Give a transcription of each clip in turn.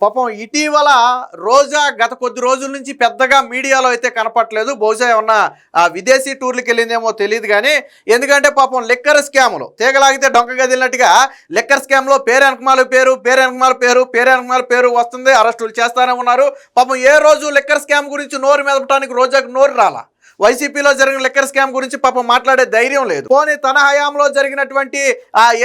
పాపం ఇటీవల రోజా గత కొద్ది రోజుల నుంచి పెద్దగా మీడియాలో అయితే కనపట్లేదు. బహుశా ఏమన్నా విదేశీ టూర్లకు వెళ్ళిందేమో తెలియదు కానీ, ఎందుకంటే పాపం లిక్కర్ స్కామ్లో తీగలాగితే డొంక గదిలినట్టుగా లిక్కర్ స్కామ్లో పేరెనకమాల పేరు వస్తుంది. అరెస్టులు చేస్తానే ఉన్నారు. పాపం ఏ రోజు లిక్కర్ స్కామ్ గురించి నోరు మెదపడానికి రోజాకు నోరు రాలా. వైసీపీలో జరిగిన లిక్కర్ స్కామ్ గురించి పాపం మాట్లాడే ధైర్యం లేదు. పోనీ తన హయాంలో జరిగినటువంటి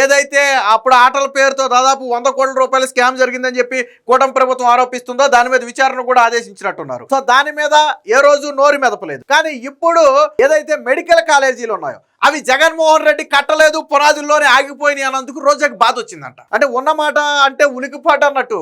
ఏదైతే అప్పుడు ఆటల పేరుతో దాదాపు 100 కోట్ల రూపాయల స్కామ్ జరిగిందని చెప్పి కూటమి ప్రభుత్వం ఆరోపిస్తుందో దాని మీద విచారణ కూడా ఆదేశించినట్టున్నారు. సో దాని మీద ఏ రోజు నోరు మెదపలేదు. కానీ ఇప్పుడు ఏదైతే మెడికల్ కాలేజీలు ఉన్నాయో అవి జగన్మోహన్ రెడ్డి కట్టలేదు, పునాదుల్లోనే ఆగిపోయినాయి అన్నందుకు రోజాకి బాధ వచ్చిందంట. అంటే ఉన్నమాట అంటే ఉనికిపాటు అన్నట్టు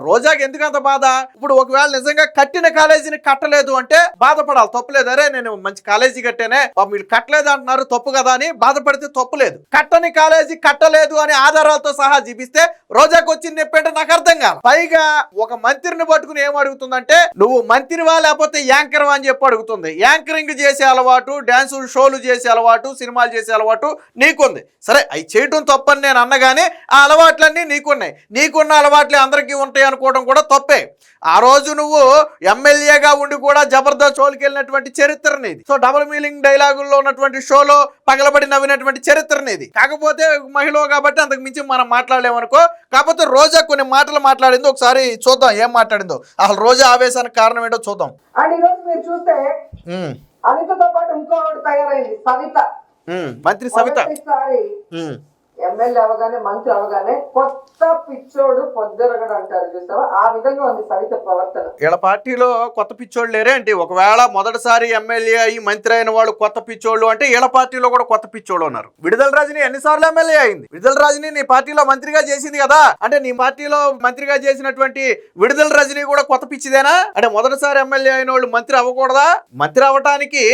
రోజాకి ఎందుకంత బాధ? ఇప్పుడు ఒకవేళ నిజంగా కట్టిన కాలేజీని కట్టలేదు అంటే బాధపడాలి, తప్పులేదు. అరే నేను మంచి కాలేజీ కట్టానే, మీరు కట్టలేదు అంటున్నారు, తప్పు కదా అని బాధపడితే తప్పులేదు. కట్టని కాలేజీ కట్టలేదు అని ఆధారాలతో సహా చూపిస్తే రోజాకి వచ్చింది నొప్పి అంటే నాకు అర్థం కాదు. పైగా ఒక మంత్రిని పట్టుకుని ఏం అడుగుతుందంటే, నువ్వు మంత్రివా లేకపోతే యాంకర్ అని చెప్పి అడుగుతుంది. యాంకరింగ్ చేసే అలవాటు, డాన్స్ షోలు చేసే అలవాటు, సినిమాలు చేసే అలవాటు నీకుంది. సరే అవి చేయటం తప్పని నేను అన్నగానే ఆ అలవాట్లన్నీ నీకున్నాయి. నీకున్న అలవాట్లే అందరికీ ఉంటాయి అనుకోవడం కూడా తప్పే. ఆ రోజు నువ్వు ఎమ్మెల్యేగా ఉండి కూడా జబర్దస్త్ షోకి వెళ్ళినటువంటి చరిత్ర నీది. సో డబుల్ మీనింగ్ డైలాగుల్లో ఉన్నటువంటి షోలో పగలబడి నవ్వినటువంటి చరిత్ర నీది. కాకపోతే మహిళ కాబట్టి అంతకు మించి మనం మాట్లాడలేమనుకో. కాకపోతే రోజా కొన్ని మాటలు మాట్లాడింది, ఒకసారి చూద్దాం ఏం మాట్లాడిందో. అసలు రోజా ఆవేశానికి కారణం ఏంటో చూద్దాం. అండ్ ఈరోజు మీరు చూస్తే అనితతో పాటు ఇంకోటి తయారైంది, సవిత. మంత్రి సవిత ఎమ్మెల్యే అవగానే మంత్రి అవగానే కొత్త పిచ్చోడు పొద్దురగడు అంటారు చూసావా, ఆ విధంగా ఉంది సవిత ప్రవర్తన. వీళ్ళ పార్టీలో కొత్త పిచ్చోళ్ళు లేరే అంటే? ఒకవేళ మొదటిసారి ఎమ్మెల్యే అయ్యి మంత్రి అయిన వాళ్ళు కొత్త పిచ్చోళ్ళు అంటే వీళ్ళ పార్టీలో కూడా కొత్త పిచ్చోళ్ళు ఉన్నారు. విడుదల రజని ఎన్నిసార్లు ఎమ్మెల్యే అయింది? విడుదల రజని నీ పార్టీలో మంత్రిగా చేసింది కదా. అంటే నీ పార్టీలో మంత్రిగా చేసినటువంటి విడుదల రజని కూడా కొత్త పిచ్చిదేనా? అంటే మొదటిసారి ఎమ్మెల్యే అయిన వాళ్ళు మంత్రి అవ్వకూడదా? మంత్రి అవ్వటానికి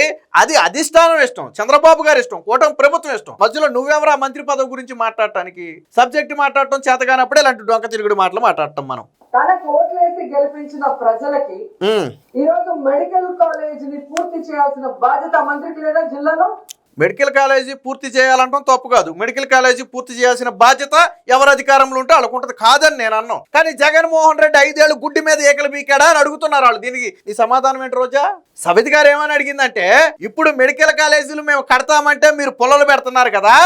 అది అధిష్టానం ఇష్టం, చంద్రబాబు గారి ఇష్టం, కూటమి ప్రభుత్వం ఇష్టం. మధ్యలో నువ్వెవరా మంత్రి పదవి గురించి మాట్లాడటానికి? సబ్జెక్ట్ మాట్లాడటం చేతగానప్పుడే ఇలాంటి డొంక తిరుగుడు మాటలు మాట్లాడటం. మనం తన కోట్లేసి గెలిపించిన ప్రజలకి ఈ రోజు మెడికల్ కాలేజీని పూర్తి చేయాల్సిన బాధ్యత మంత్రికి లేదా జిల్లాలో? మెడికల్ కాలేజీ పూర్తి చేయాలంటాం తప్పు కాదు. మెడికల్ కాలేజీ పూర్తి చేయాల్సిన బాధ్యత ఎవరు అధికారంలో ఉంటే వాళ్ళకు ఉంటుంది, కాదని నేను అన్నాను. కానీ జగన్మోహన్ రెడ్డి 5 ఏళ్ళు గుడ్డి మీద ఏకలు బీకాడా అని అడుగుతున్నారు వాళ్ళు. దీనికి నీ సమాధానం ఏంటి రోజా? సవిత గారు ఏమని అడిగిందంటే, ఇప్పుడు మెడికల్ కాలేజీలు మేము కడతామంటే మీరు పొలాలు పెడుతున్నారు కదా,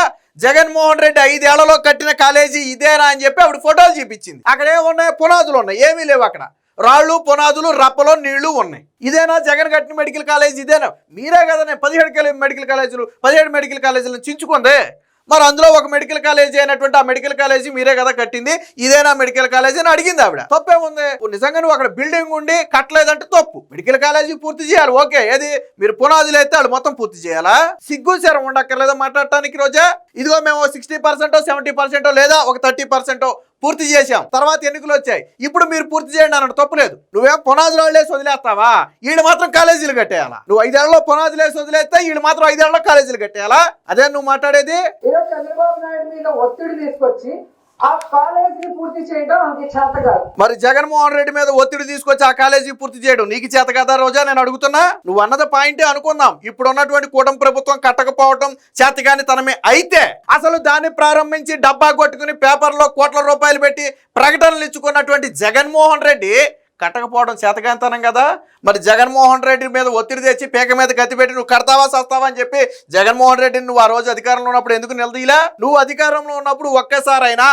జగన్మోహన్ రెడ్డి 5 ఏళ్లలో కట్టిన కాలేజీ ఇదేనా అని చెప్పి ఆవిడ ఫోటోలు చూపించింది. అక్కడ ఏమున్నాయి? పునాదులు ఉన్నాయి, ఏమీ లేవు. అక్కడ రాళ్ళు, పునాదులు, రప్పలో నీళ్లు ఉన్నాయి. ఇదేనా జగన్ కట్టిన మెడికల్ కాలేజ్? ఇదేనా? మీరే కదా 17 మెడికల్ కాలేజీలను చించుకుందే. మరి అందులో ఒక మెడికల్ కాలేజీ అయినటువంటి ఆ మెడికల్ కాలేజీ మీరే కదా కట్టింది, ఇదేనా మెడికల్ కాలేజీ అని అడిగింది ఆవిడ. తప్పేముంది? నిజంగా నువ్వు అక్కడ బిల్డింగ్ ఉండి కట్టలేదంటే తప్పు. మెడికల్ కాలేజీ పూర్తి చేయాలి, ఓకే. ఏది మీరు పునాదులు అయితే వాళ్ళు మొత్తం పూర్తి చేయాలా? సిగ్గు శరం ఉండక్కర్లేదా మాట్లాడటానికి రోజా? ఇదిగో మేము 60%, 70% లేదా ఒక 30% పూర్తి చేశాం, తర్వాత ఎన్నికలు వచ్చాయి, ఇప్పుడు మీరు పూర్తి చేయండి అన్నట్టు తప్పులేదు. నువ్వేం పునాదులు వేసి వదిలేస్తావా? వీళ్ళు మాత్రం కాలేజీలు కట్టేయాలా? నువ్వు 5 ఏళ్లలో పునాదులు వేసి వదిలేస్తే వీళ్ళు మాత్రం 5 ఏళ్లలో కాలేజీలు కట్టేయాలా? అదే నువ్వు మాట్లాడేది? చంద్రబాబు నాయుడు మీద ఒత్తిడి తీసుకొచ్చి ఆ కాలేజీని పూర్తి చేయడం మనకి చేత కాదు. మరి జగన్మోహన్ రెడ్డి మీద ఒత్తిడి తీసుకొచ్చి ఆ కాలేజీ పూర్తి చేయడం నీకు చేత కదా రోజా? నేను అడుగుతున్నా. నువ్వు అన్నది పాయింటే అనుకుందాం. ఇప్పుడు ఉన్నటువంటి కూటమి ప్రభుత్వం కట్టకపోవటం చేతగాని తనమే అయితే, అసలు దాన్ని ప్రారంభించి డబ్బా కొట్టుకుని పేపర్లో కోట్ల రూపాయలు పెట్టి ప్రకటనలు ఇచ్చుకున్నటువంటి జగన్మోహన్ రెడ్డి కట్టకపోవడం చేతగాంతనం కదా. మరి జగన్మోహన్ రెడ్డి మీద ఒత్తిడి తెచ్చి పేక మీద కత్తి పెట్టి నువ్వు కడతావా సస్తావా అని చెప్పి జగన్మోహన్ రెడ్డిని నువ్వు ఆ రోజు అధికారంలో ఉన్నప్పుడు ఎందుకు నిలదీలా? నువ్వు అధికారంలో ఉన్నప్పుడు ఒక్కసారైనా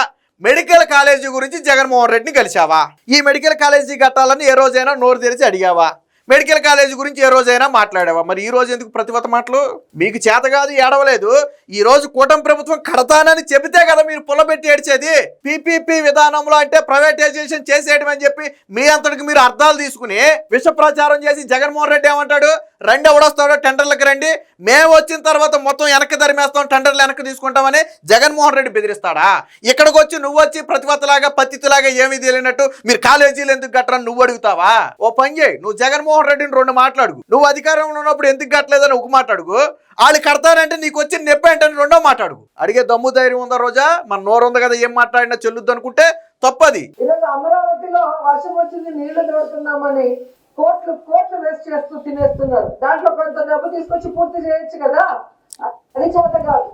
మెడికల్ కాలేజీ గురించి జగన్మోహన్ రెడ్డిని కలిశావా? ఈ మెడికల్ కాలేజీ కట్టాలని ఏ రోజైనా నోరు తెరిచి అడిగావా? మెడికల్ కాలేజీ గురించి ఏ రోజైనా మాట్లాడావా? మరి ఈ రోజు ఎందుకు ప్రతివత మాటలు? మీకు చేత కాదు, ఏడవలేదు. ఈ రోజు కూటమి ప్రభుత్వం కడతానని చెబితే కదా మీరు పుల్లబెట్టి ఏడ్చేది. పీపీపీ విధానంలో అంటే ప్రైవేటైజేషన్ చేసేయడం అని చెప్పి మీ అంతటికి మీరు అర్థాలు తీసుకుని విష ప్రచారం చేసి జగన్మోహన్ రెడ్డి ఏమంటాడు? రండి, ఎవడొస్తాడో టెండర్లకు రండి, మేము వచ్చిన తర్వాత మొత్తం వెనక్కి తరిమేస్తాం, టెండర్లు వెనక్కి తీసుకుంటామని జగన్మోహన్ రెడ్డి బెదిరిస్తాడా? ఇక్కడికి వచ్చి నువ్వు వచ్చి ప్రతివతలాగా పత్తిలాగా ఏమీ తెలియనట్టు మీరు కాలేజీలు ఎందుకు కట్టరని నువ్వు అడుగుతావా? ఓ పని చేయి, నువ్వు జగన్మోహన్ రెడ్డిని 2 మాట్లాడు. నువ్వు అధికారంలో ఉన్నప్పుడు ఎందుకు కట్టలేదని ఒక మాట్లాడుగు, వాళ్ళు కడతానంటే నీకు వచ్చి నొప్పి అంటే 2వ మాట్లాడుగు. అడిగే దమ్ము ధైర్యం ఉందా రోజా? మన నోరు ఉంది కదా, ఏం మాట్లాడినా చెల్లుద్దు అనుకుంటే తప్పది. అమరావతిలో వర్షం వచ్చింది, నీళ్లు దొరుకుతున్నామని కోట్లు వేస్ట్ చేస్తూ తినేస్తున్నారు. దాంట్లో కొంత డబ్బు తీసుకొచ్చి పూర్తి చేయొచ్చు కదా, అది చేత కాదు.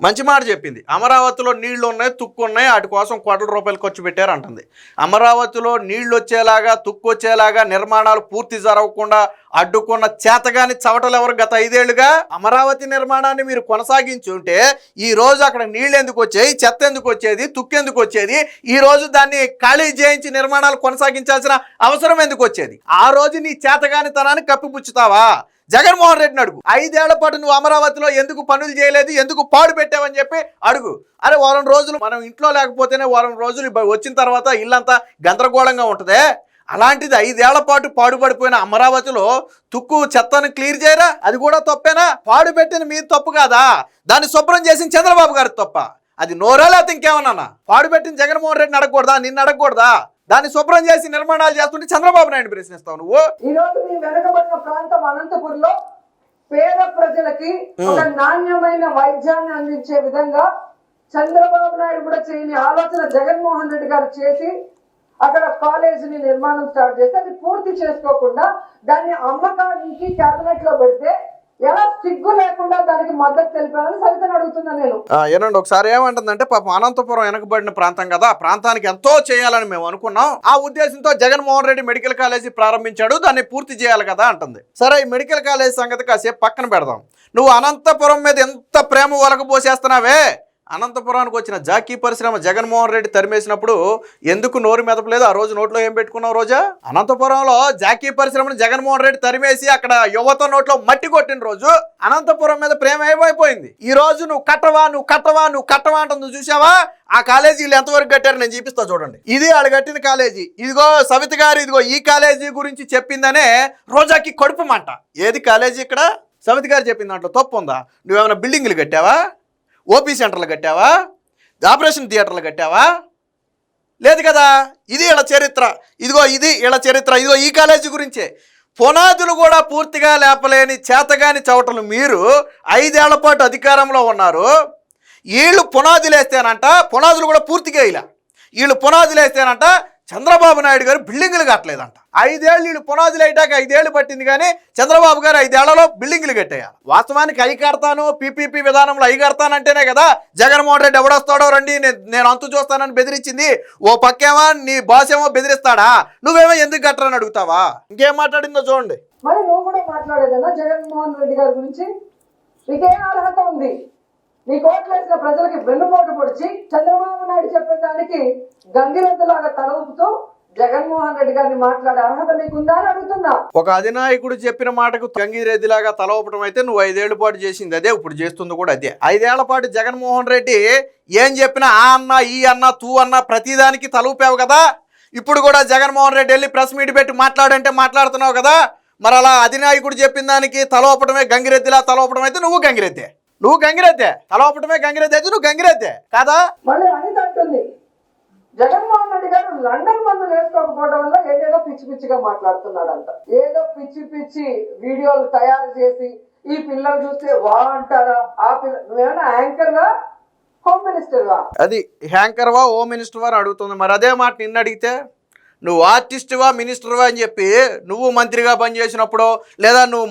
మంచి మాట చెప్పింది. అమరావతిలో నీళ్లు ఉన్నాయి, తుక్కు ఉన్నాయి, వాటి కోసం కోట్ల రూపాయలు ఖర్చు పెట్టారు అంటుంది. అమరావతిలో నీళ్లు వచ్చేలాగా, తుక్కు వచ్చేలాగా నిర్మాణాలు పూర్తి జరగకుండా అడ్డుకున్న చేతగాని చవటలు ఎవరు గత 5 ఏళ్లుగా? అమరావతి నిర్మాణాన్ని మీరు కొనసాగించుంటే ఈ రోజు అక్కడ నీళ్లు ఎందుకు వచ్చాయి, చెత్త ఎందుకు వచ్చేది, తుక్కు ఎందుకు వచ్చేది? ఈ రోజు దాన్ని ఖాళీ చేయించి నిర్మాణాలు కొనసాగించాల్సిన అవసరం ఎందుకు వచ్చేది? ఆ రోజు నీ చేతగానితనాన్ని కప్పిపుచ్చుతావా? జగన్మోహన్ రెడ్డిని అడుగు. 5 ఏళ్ల పాటు నువ్వు అమరావతిలో ఎందుకు పనులు చేయలేదు, ఎందుకు పాడు పెట్టావని చెప్పి అడుగు. అరే వారం రోజులు మనం ఇంట్లో లేకపోతేనే వారం రోజులు వచ్చిన తర్వాత ఇల్లంతా గందరగోళంగా ఉంటుందే, అలాంటిది 5 ఏళ్ల పాటు పాడుపడిపోయిన అమరావతిలో తుక్కు చెత్తను క్లియర్ చేయరా? అది కూడా తప్పేనా? పాడు పెట్టిన మీరు తప్పు కాదా? దాన్ని శుభ్రం చేసిన చంద్రబాబు గారి తప్ప? అది నోరా లేకపోతే ఇంకేమన్నా? పాడు పెట్టిన జగన్మోహన్ రెడ్డిని అడగకూడదా, నిన్ను అడగకూడదా? దాన్ని శుభ్రం చేసి నిర్మాణాలు చేస్తుంటే చంద్రబాబు నాయుడు ప్రశ్నిస్తావు నువ్వు. ఈ రోజు మీ వెనుకబడిన ప్రాంతం అనంతపురంలో పేద ప్రజలకి ఒక నాణ్యమైన వైద్యాన్ని అందించే విధంగా చంద్రబాబు నాయుడు కూడా చేయని ఆలోచన జగన్మోహన్ రెడ్డి గారు చేసి అక్కడ కాలేజీని నిర్మాణం స్టార్ట్ చేస్తే అది పూర్తి చేసుకోకుండా దాన్ని అమ్మకానికి క్యాబినెట్ లో పెడితే ఎలా సిగ్గు లేకుండా దానికి మద్దతు తెలిపాలని సవితను అడుగుతున్నా నేను. ఏనండి ఒకసారి ఏమంటుందంటే పాపం అనంతపురం వెనకబడిన ప్రాంతం కదా, ఆ ప్రాంతానికి ఎంతో చేయాలని మేము అనుకున్నాం, ఆ ఉద్దేశంతో జగన్మోహన్ రెడ్డి మెడికల్ కాలేజీ ప్రారంభించాడు, దాన్ని పూర్తి చేయాలి కదా అంటుంది. సరే ఈ మెడికల్ కాలేజీ సంగతి కాసేపు పక్కన పెడదాం. నువ్వు అనంతపురం మీద ఎంత ప్రేమ ఒలకబోసేస్తున్నావే? అనంతపురానికి వచ్చిన జాకీ పరిశ్రమ జగన్మోహన్ రెడ్డి తరిమేసినప్పుడు ఎందుకు నోరు మెదపలేదు? ఆ రోజు నోట్లో ఏం పెట్టుకున్నావు రోజా? అనంతపురంలో జాకీ పరిశ్రమను జగన్మోహన్ రెడ్డి తరిమేసి అక్కడ యువత నోట్లో మట్టి కొట్టిన రోజు అనంతపురం మీద ప్రేమ ఏమైపోయింది? ఈ రోజు నువ్వు కట్టవా అంటుంది చూసావా? ఆ కాలేజీలు ఎంతవరకు కట్టారు నేను చూపిస్తా చూడండి. ఇది ఆడు కట్టిన కాలేజీ. ఇదిగో సవిత గారు ఇదిగో ఈ కాలేజీ గురించి చెప్పిందనే రోజాకి కడుపు మంట. ఏది కాలేజీ ఇక్కడ? సవిత గారు చెప్పిన దాంట్లో తప్పు ఉందా? నువ్వేమైనా బిల్డింగ్లు కట్టావా? ఓపీ సెంటర్లు కట్టావా? ఆపరేషన్ థియేటర్లు కట్టావా? లేదు కదా. ఇది ఇలా చరిత్ర. ఇదిగో ఇది ఇలా చరిత్ర. ఇదిగో ఈ కాలేజీ గురించే. పునాదులు కూడా పూర్తిగా లేపలేని చేతగాని చవటలు మీరు 5 ఏళ్ల పాటు అధికారంలో ఉన్నారు. వీళ్ళు పునాదులు వేస్తేనంట, పునాదులు కూడా పూర్తిగా ఇలా వీళ్ళు పునాదులు వేస్తేనంట చంద్రబాబు నాయుడు గారు బిల్డింగులు కట్టలేదంట. 5 ఏళ్ళు వీళ్ళు పునాదులు వేయటాక 5 ఏళ్ళు పట్టింది, కానీ చంద్రబాబు గారు 5 ఏళ్లలో బిల్డింగులు కట్టేయాలి. వాస్తవానికి అయి కడతాను, పీపీపీ విధానంలో అయి కడతానంటేనే కదా జగన్మోహన్ రెడ్డి ఎవడొస్తాడో రండి నేను అంతు చూస్తానని బెదిరించింది. ఓ పక్కేమో నీ బాస్ ఏమో బెదిరిస్తాడా, నువ్వేమో ఎందుకు కట్టరని అడుగుతావా? ఇంకేం మాట్లాడిందో చూడండి. మరి నువ్వు కూడా మాట్లాడేదన్నా జగన్మోహన్ రెడ్డి గారి గురించి? నీకేం అర్హత ఉంది? నీ కోట్లు వేసిన ప్రజలకి వెన్నుపోటు పొడిచి చంద్రబాబు నాయుడు చెప్పిన దానికి గంగిరెద్దులాగా తల ఊపుతూ జగన్మోహన్ రెడ్డి గారిని మాట్లాడే అర్హత మీకుందా అని అడుగుతున్నా. ఒక అధినాయకుడు చెప్పిన మాటకు గంగిరెద్దులాగా తల ఊపడం అయితే నువ్వు 5 ఏళ్ల పాటు చేసింది అదే, ఇప్పుడు చేస్తుంది కూడా అదే. 5 ఏళ్ల పాటు జగన్మోహన్ రెడ్డి ఏం చెప్పినా ఆ అన్న ఈ అన్న తూ అన్న ప్రతిదానికి తల ఊపావు కదా. ఇప్పుడు కూడా జగన్మోహన్ రెడ్డి వెళ్ళి ప్రెస్ మీట్ పెట్టి మాట్లాడంటే మాట్లాడుతున్నావు కదా. మరి అలా అధినాయకుడు చెప్పిన దానికి తల ఊపడమే గంగిరెద్దులా తల ఊపడం అయితే నువ్వు గంగిరెద్దే. తల ఊపడమే గంగిరెద్దు అయితే నువ్వు గంగిరెద్దే కాదా? మళ్ళీ అనిత అంటుంది జగన్మోహన్ రెడ్డి గారు లండన్ మందులు వేసుకోకపోవడం వల్ల ఏదేదో పిచ్చి పిచ్చిగా మాట్లాడుతున్నాడంట. ఏదో పిచ్చి పిచ్చి వీడియోలు తయారు చేసి ఈ పిల్లలు చూస్తే వా అంటారా? ఆ పిల్ల నువ్వేమైనా యాంకర్ వా, హోమ్ మినిస్టర్ వా? అది హ్యాంకర్ వా, హోమ్ మినిస్టర్ వా అడుగుతుంది. మరి అదే మాట నిన్ను అడిగితే నువ్వు ఆర్టిస్టువా మినిస్టర్వా అని చెప్పి నువ్వు మంత్రిగా పనిచేసినప్పుడు, లేదా నువ్వు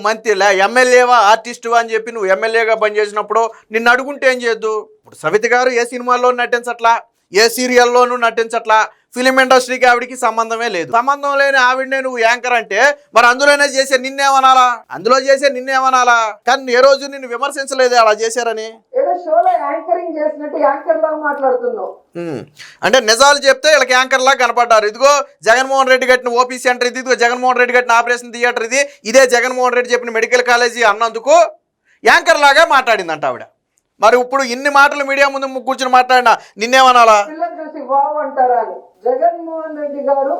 ఎమ్మెల్యేవా ఆర్టిస్టువా అని చెప్పి నువ్వు ఎమ్మెల్యేగా పనిచేసినప్పుడు నిన్ను అడుగుంటే ఏం చేయొద్దు? ఇప్పుడు సవిత గారు ఏ సినిమాల్లో నటించట్లా, ఏ సీరియల్లోనూ నటించట్లా, ఫిలిం ఇండస్ట్రీకి ఆవిడికి సంబంధమే లేదు. సంబంధం లేని ఆవిడనే నువ్వు యాంకర్ అంటే మరి అందులో చేసే నిన్నేమనాలా? కానీ ఏ రోజు నిన్ను విమర్శించలేదు అలా చేశారని. ఏదో షోలో యాంకరింగ్ చేసినట్టు యాంకర్ లాగా మాట్లాడుతున్నావు. అంటే నిజాలు చెప్తే వీళ్ళకి యాంకర్ లాగా కనపడ్డారు. ఇదిగో జగన్మోహన్ రెడ్డి కట్టిన ఓపీ సెంటర్ ఇది, ఇదిగో జగన్మోహన్ రెడ్డి కట్టిన ఆపరేషన్ థియేటర్ ఇది, ఇదే జగన్మోహన్ రెడ్డి చెప్పిన మెడికల్ కాలేజీ అన్నందుకు యాంకర్ లాగా మాట్లాడిందంట ఆవిడ. మరి ఇప్పుడు ఇన్ని మాటలు మీడియా ముందు కూర్చొని మాట్లాడినా నిన్నేమనాలా? పిల్లలు చూసి వావ్ అంటారా అని. జగన్మోహన్ రెడ్డి గారు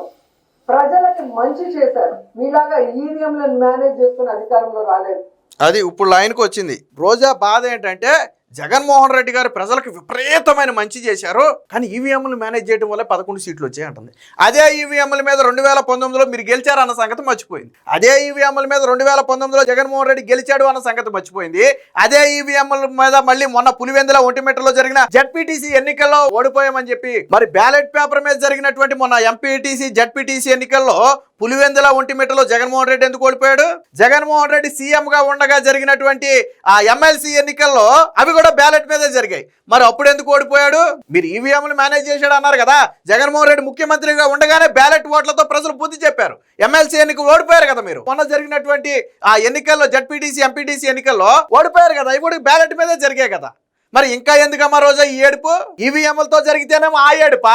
ప్రజలకి మంచి చేశారు. మీలాగా ఈవీఎంలను మేనేజ్ చేసుకుని అధికారంలో రాలేదు. అది ఇప్పుడు లైన్కి వచ్చింది. రోజా బాధ ఏంటంటే జగన్మోహన్ రెడ్డి గారు ప్రజలకు విపరీతమైన మంచి చేశారు, కానీ ఈవీఎంలు మేనేజ్ చేయడం వల్ల 11 సీట్లు వచ్చాయి అంటుంది. అదే ఈవీఎంల మీద 2019లో మీరు గెలిచారు అన్న సంగతి మర్చిపోయింది. అదే ఈవీఎంల మీద 2019లో జగన్మోహన్ రెడ్డి గెలిచాడు అన్న సంగతి మర్చిపోయింది. అదే ఈవీఎంల మీద మళ్ళీ మొన్న పులివెందుల ఒంటిమిట్టలో జరిగిన జడ్పీటీసీ ఎన్నికల్లో ఓడిపోయామని చెప్పి మరి బ్యాలెట్ పేపర్ మీద జరిగినటువంటి మొన్న ఎంపీటీసీ జడ్పీటీసీ ఎన్నికల్లో పులివెందుల ఒంటిమిట్టలో జగన్మోహన్ రెడ్డి ఎందుకు ఓడిపోయాడు? జగన్మోహన్ రెడ్డి సీఎం గా ఉండగా జరిగినటువంటి ఆ ఎమ్మెల్సీ ఎన్నికల్లో అవి కూడా బ్యాలెట్ మీదే జరిగాయి. మరి అప్పుడు ఎందుకు ఓడిపోయాడు? మీరు ఈవీఎంలు మేనేజ్ చేశాడు అన్నారు కదా. జగన్మోహన్ రెడ్డి ముఖ్యమంత్రిగా ఉండగానే బ్యాలెట్ ఓట్లతో ప్రజలు బుద్ధి చెప్పారు. ఎమ్మెల్సీ ఎన్నికలు ఓడిపోయారు కదా మీరు. మొన్న జరిగినటువంటి ఆ ఎన్నికల్లో జడ్పీటీసీ ఎంపీటీసీ ఎన్నికల్లో ఓడిపోయారు కదా. ఇవి కూడా బ్యాలెట్ మీదే జరిగాయి కదా. మరి ఇంకా ఎందుకమ్మా రోజా ఈ ఏడుపు? ఈవీఎంలతో జరిగితేనేమో ఆ ఏడుపా,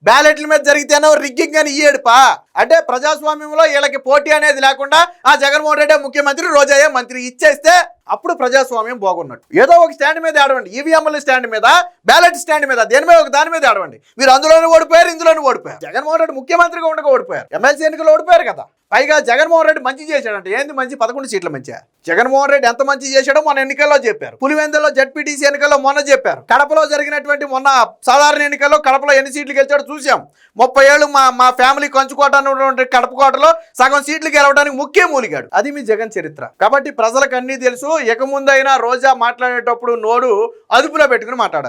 బ్యాలెట్ల మీద జరిగితేనో రిగ్గింగ్ అని ఈ ఏడుపా? అంటే ప్రజాస్వామ్యంలో వీళ్ళకి పోటీ అనేది లేకుండా ఆ జగన్మోహన్ రెడ్డి ముఖ్యమంత్రి, రోజాయే మంత్రి ఇచ్చేస్తే అప్పుడు ప్రజాస్వామ్యం బాగున్నట్టు. ఏదో ఒక స్టాండ్ మీద ఆడవండి. ఈవీఎంల స్టాండ్ మీద, బ్యాలెట్ స్టాండ్ మీద, దేని మీద ఒక దాని మీద ఆడవండి. మీరు అందులోనే ఓడిపోయారు, ఇందులోనే ఓడిపోయారు. జగన్మోహన్ రెడ్డి ముఖ్యమంత్రిగా ఉండగా ఓడిపోయారు. ఎమ్మెల్సీ ఎన్నికలు ఓడిపోయారు కదా. పైగా జగన్మోహన్ రెడ్డి మంచి చేశాడంటే ఏంది మంచి? 11 సీట్ల మంచి. జగన్మోహన్ రెడ్డి ఎంత మంచి చేశాడో మొన్న ఎన్నికల్లో చెప్పారు. పులివెందులో జడ్పీటీసీ ఎన్నికల్లో మొన్న చెప్పారు. కడపలో జరిగినటువంటి మొన్న సాధారణ ఎన్నికల్లో కడపలో ఎన్ని సీట్లు గెలిచాడో చూసాం. 30 ఏళ్ళు మా ఫ్యామిలీ కంచుకోట ఉన్నటువంటి కడప కోటలో సగం సీట్లు గెలవడానికి ముఖ్య మూలిగాడు. అది మీ జగన్ చరిత్ర. కాబట్టి ప్రజలకు అన్నీ తెలుసు. ఇక ముందైనా రోజా మాట్లాడేటప్పుడు నోరు అదుపులో పెట్టుకుని మాట్లాడాలి.